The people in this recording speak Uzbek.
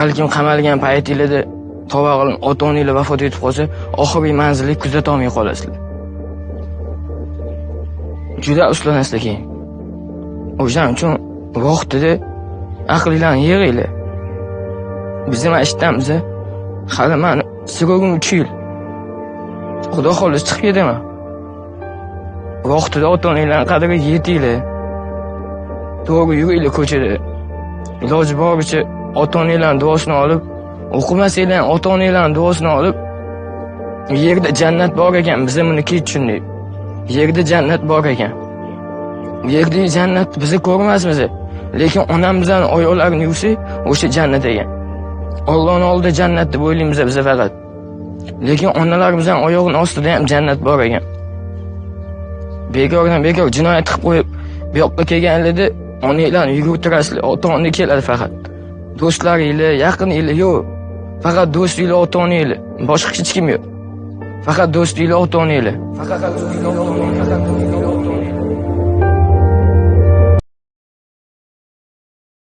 Balkim qamalgan paytingizda tavba qilib ota-onanglar vafot etib qolsa, oxirgi manzilni kuzata olmay qolasizlar. Juda uslanasizlar keyin. O'shaning uchun vaqtida aqlinglarni yig'inglar. Bizim ishimiz hali meni sig'ogim 3 yil. Xudo xohlasa chiqib ketaman. Vaqtida ota-onanglarning qadriga yetinglar. To'g'ri yuringlar ko'chada. Iloji boricha ota-onanglarning duosini olib, o'qimasanglar ota-onanglarning duosini olib, yerda jannat bor ekan, biz buni keyin tushundik. Yerda jannat bor ekan. Yerda jannat bizni ko'rmasmiz, lekin onamizdan oyoqlarini yuvsak, o'sha jannat ekan. Allohning oldida jannat deb o'ylaymiz biz faqat. Lekin onalarimizdan oyog'ining ostida ham jannat bor ekan. Bekordan bekor jinoyat qilib qo'yib, bu yoqqa kelganlarda onanglarni yugurtirasizlar, ota-onang keladi faqat. Do'stlaringlar, yaqininglar yo'q. Faqat do'stinglar, ota-onanglar, boshqa hech kim yo'q. Faqat do'stinglar, ota-onanglar. Faqat do'stinglar, ota-onanglar.